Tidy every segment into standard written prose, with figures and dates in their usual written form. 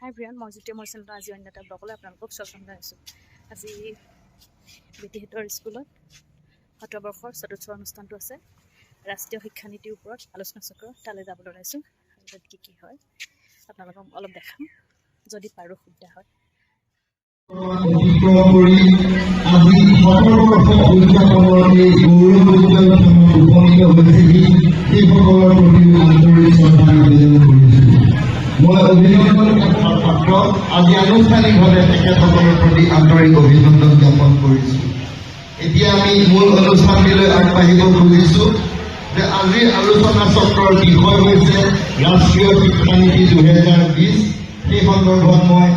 হাই Brian, মই জ্যোতি মোৰ চেনেলত আজি অন্য এটা ব্লগলৈ আপোনালোকক স্বাগতম জনাইছোঁ। আজি বেটীহঁতৰ স্কুলত শতবৰ্ষৰ চতুৰ্থ অনুষ্ঠানটো আছে। ৰাষ্ট্ৰীয় শিক্ষানীতিৰ ওপৰত আলোচনা চক্ৰ তালৈ যাবলৈ ওলাইছোঁ। তাত কি হয় আপোনালোকক অলপ দেখাম, যদি পাৰোঁ সুবিধা হয়। মই অভিনন্দন পাত্ৰ আজি আনুষ্ঠানিকভাৱে তেখেতসকলৰ প্ৰতি আন্তৰিক অভিনন্দন জ্ঞাপন কৰিছোঁ। এতিয়া আমি মূল অনুষ্ঠানটিলৈ আগবাঢ়িব খুজিছোঁ যে আজিৰ আলোচনা চক্ৰৰ বিষয় হৈছে ৰাষ্ট্ৰীয় শিক্ষানীতি 2020। সেই সন্দৰ্ভত মই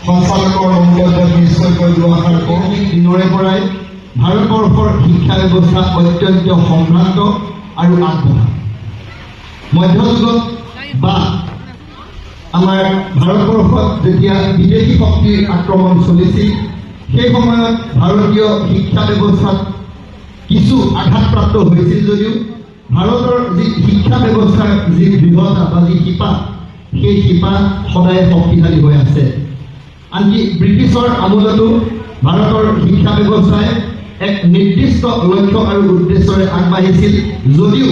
সঞ্চালকৰ মন্তব্যত নিশ্চয়কৈ দুআষাৰ কওঁ। দিনৰে পৰাই ভাৰতবৰ্ষৰ শিক্ষা ব্যৱস্থা অত্যন্ত সম্ভ্ৰান্ত আৰু আগবঢ়া। মধ্যযুগত বা আমাৰ ভাৰতবৰ্ষত যেতিয়া বিদেশী শক্তিৰ আক্ৰমণ চলিছিল, সেই সময়ত ভাৰতীয় শিক্ষা ব্যৱস্থাত কিছু আঘাতপ্ৰাপ্ত হৈছিল যদিও ভাৰতৰ যি শিক্ষা ব্যৱস্থাৰ যি দৃঢ়তা বা যি শিপা, সেই শিপা সদায় শক্তিশালী হৈ আছে। আনকি ব্ৰিটিছৰ আমোলতো ভাৰতৰ শিক্ষা ব্যৱস্থাই এক নিৰ্দিষ্ট লক্ষ্য আৰু উদ্দেশ্যৰে আগবাঢ়িছিল যদিও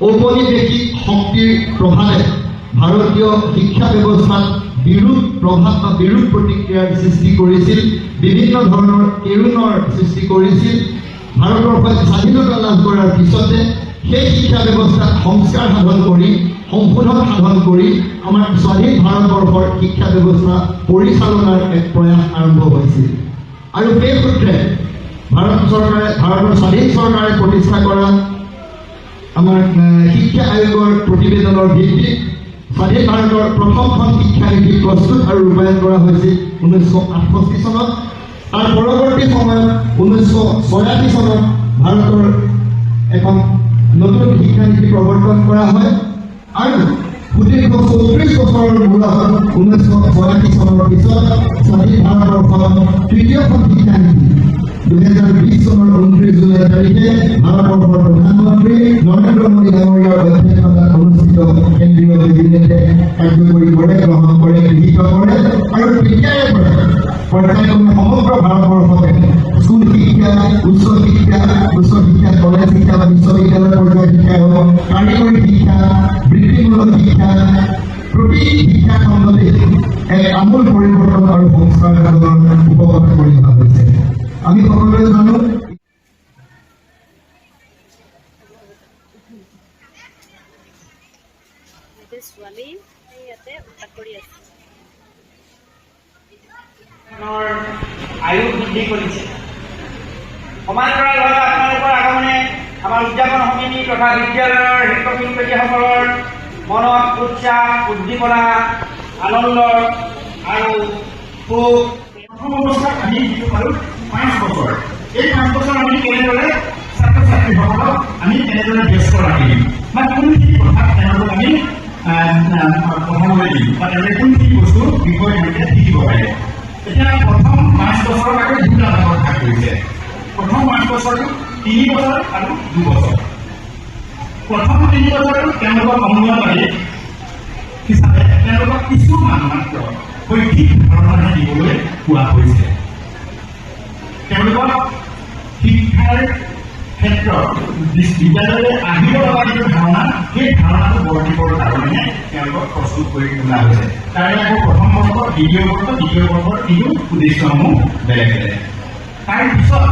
ঔপনিৱেশিক শক্তিৰ প্ৰভাৱে ভাৰতীয় শিক্ষা ব্যৱস্থাত বিৰূপ প্ৰভাৱ বা বিৰূপ প্ৰতিক্ৰিয়াৰ সৃষ্টি কৰিছিল, বিভিন্ন ধৰণৰ কেৰুণৰ সৃষ্টি কৰিছিল। ভাৰতবৰ্ষত স্বাধীনতা লাভ কৰাৰ পিছতে সেই শিক্ষা ব্যৱস্থাত সংস্কাৰ সাধন কৰি সংশোধন সাধন কৰি আমাৰ স্বাধীন ভাৰতবৰ্ষৰ শিক্ষা ব্যৱস্থা পৰিচালনাৰ এক প্ৰয়াস আৰম্ভ হৈছিল। আৰু সেই সূত্ৰে ভাৰতৰ স্বাধীন চৰকাৰে প্ৰতিষ্ঠা কৰা আমাৰ শিক্ষা আয়োগৰ প্ৰতিবেদনৰ ভিত্তিত স্বাধীন ভাৰতৰ প্ৰথমখন শিক্ষানীতি প্ৰস্তুত আৰু ৰূপায়ণ কৰা হৈছিল 1968 চনত। তাৰ পৰৱৰ্তী সময়ত 1986 চনত ভাৰতৰ এখন নতুন শিক্ষানীতি প্ৰৱৰ্তন কৰা হয় আৰু সুদীৰ্ঘ 34 বছৰৰ মূৰত 1986 চনৰ পিছত স্বাধীন ভাৰতবৰ্ষত তৃতীয়খন শিক্ষানীতি 2020 চনৰ 29 জুলাই তাৰিখে ভাৰতবৰ্ষৰ প্ৰধানমন্ত্ৰী নৰেন্দ্ৰ মোদী ডাঙৰীয়াৰ অধ্যক্ষতাত অনুষ্ঠিত কেন্দ্ৰীয় কেবিনেটে কাৰ্যকৰী কৰে, গ্ৰহণ কৰে, গৃহীত কৰে আৰু তেতিয়াৰে পৰা পৰ্যায়ক্ৰমে সমগ্ৰ ভাৰতবৰ্ষতে স্কুল শিক্ষা, উচ্চ শিক্ষা, কলেজ শিক্ষা বা বিশ্ববিদ্যালয় পৰ্যায়ৰ শিক্ষাই হওক, কাৰিকৰী শিক্ষা, বৃত্তিমূলক শিক্ষা, প্ৰতি শিক্ষা খণ্ডতে এক আমূল পৰিৱৰ্তন আৰু সংস্কাৰ সাধনৰ উপকথা কৰি অহা হৈছে। আমি সকলোৱে জানো ছোৱালী ইয়াতে উৎপাত কৰি আছে। আয়ু বৃদ্ধি কৰিছে। সমান্তৰালভাৱে আপোনালোকৰ আগমনে আমাৰ উদযাপন সমিতি তথা বিদ্যালয়ৰ শিক্ষক শিক্ষয়িত্ৰীসকলৰ মনত উৎসাহ, উদ্দীপনা, আনন্দ আৰু সুখ। প্ৰথম অৱস্থাত আমি যিটো পালোঁ 5 বছৰ। এই 5 বছৰ আমি কেনেদৰে ছাত্ৰ ছাত্ৰীসকলক আমি কেনেদৰে ব্যস্ত ৰাখিম বা কোনখিনি কথা তেওঁলোকক আমি পঢ়াবলৈ দিম বা তেওঁলোকে কোনখিনি বস্তুৰ বিষয়ে তেওঁলোকে শিকিব পাৰে। এতিয়া প্ৰথম 5 বছৰৰ বাবে দুটা ভাগত ভাগ কৰিছে। প্ৰথম 5 বছৰটো 3 বছৰ আৰু 2 বছৰ। প্ৰথম 3 বছৰটো তেওঁলোকক অংগনবাড়ী হিচাপে তেওঁলোকক কিছুমান মাত্ৰ শৈক্ষিক ধাৰণা দিবলৈ কোৱা হৈছে। তেওঁলোকক শিক্ষাৰ ক্ষেত্ৰত বিদ্যালয়লৈ আহিব লগা যিটো ধাৰণা, সেই ধাৰণাটো বৰ্তিবৰ কাৰণে তেওঁলোকক প্ৰস্তুত কৰি তোলা হৈছে। তাৰে আকৌ প্ৰথম বৰ্ষ, দ্বিতীয় বৰ্ষ, তৃতীয় বৰ্ষৰ কিন্তু উদ্দেশ্যসমূহ বেলেগ বেলেগ। তাৰ পিছত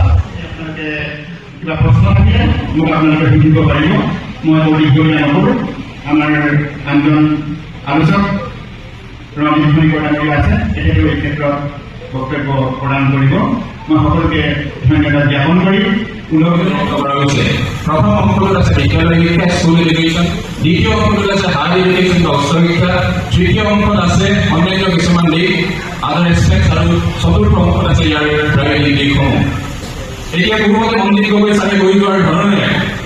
আপোনালোকে কিবা প্ৰশ্ন থাকিলে মোক আপোনালোকে সুধিব পাৰিব। মই বৰ দীঘলীয়া নকৰোঁ। আমাৰ আনজন আলোচক ৰঞ্জিত ভূঞা আছে, তেখেতেও এই ক্ষেত্ৰত বক্তব্য প্ৰদান কৰিব। মই সকলোকে ধন্যবাদ জ্ঞাপন কৰিম। প্ৰথম অংশটোত আছে বিদ্যালয় শিক্ষা, স্কুল এডুকেশ্যন। দ্বিতীয় অংশটোত আছে হায়াৰ এডুকেশ্যন বা উচ্চ শিক্ষা। তৃতীয় অংশত আছে অন্যান্য কিছুমান দিশ, আদাৰ এছপেক্ট, আৰু চতুৰ্থ অংশত আছে ইয়াৰ প্ৰাইভেট দিশসমূহ। এতিয়া বহুমতে মন্দিৰ গগৈ চাগে গৈ যোৱাৰ ধৰণে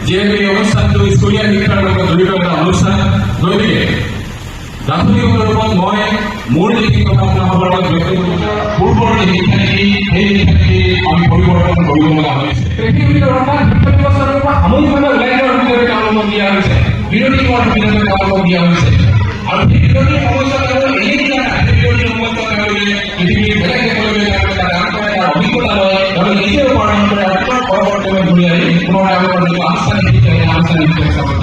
যিহেতু এই অনুষ্ঠানটো স্কুলীয়া শিক্ষাৰ লগত জড়িত এটা অনুষ্ঠান, গতিকে গাঁথনিগত ৰূপত মই মোৰ যিখিনি কথা আপোনালোকৰ লগত ব্যক্ত কৰিছোঁ, পূৰ্বৰ যি শিক্ষানীতি, সেই শিক্ষানীতি আমি পৰিৱৰ্তন কৰিব লগা হৈছে। পৃথিৱীৰ ভিতৰত শিক্ষা ব্যৱস্থাটোৰ পৰা সামূহিকভাৱে ওলাই যোৱাৰ সুবিধাটো তেওঁলোকক দিয়া হৈছে, বিৰতি হোৱাৰ সুবিধাটো তেওঁলোকক দিয়া হৈছে। আৰু সেই বিৰতিৰ সমস্যা তেওঁলোকে এনেই দিয়া নাই, সেই বিৰতিৰ সমস্যা যিটো আনুষ্ঠানিক শিক্ষা সেই আনুষ্ঠানিক শিক্ষা হিচাপত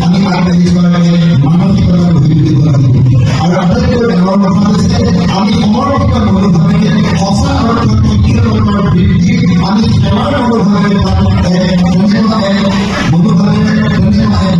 আমি আগবাঢ়ি যোৱাৰ বাবে মানসিকতা গঢ়ি তুলিব লাগিব আৰু আটাইতকৈ ডাঙৰ কথা হৈছে আমি সমৰ্পিত মনোভাৱেৰে সঁচা অৰ্থত শিক্ষকতাৰ বৃদ্ধি আমি সেৱাৰ মনোভাৱেৰে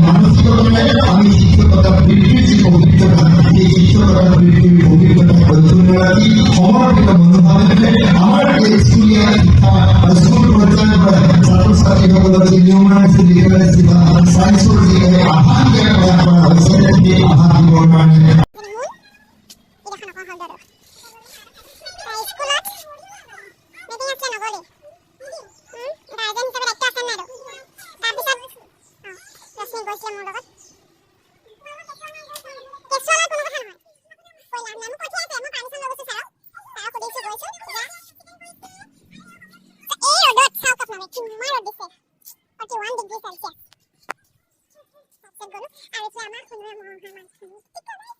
মানসিকতাৰে আমি শিক্ষকতা বৃদ্ধিৰ যি অভিজ্ঞতা সেই শিক্ষকতা বৃদ্ধিৰ অভিজ্ঞতা অধ্যয়ন ৰাখি সমৰ্পিত মনোভাৱেৰে আমাৰ এই স্কুলীয়া শিক্ষা বা স্কুল পৰ্যায়ৰ পৰা ছাত্ৰ ছাত্ৰীসকলৰ যি নিয়মানুৱৰ্তিতা লিটাৰেচি বা ছায়েন্সৰ যি আভাস দিয়াৰ প্ৰয়াস কৰা হৈছে সেই আভাস দিবৰ কাৰণে আৰু এতিয়া আমাৰ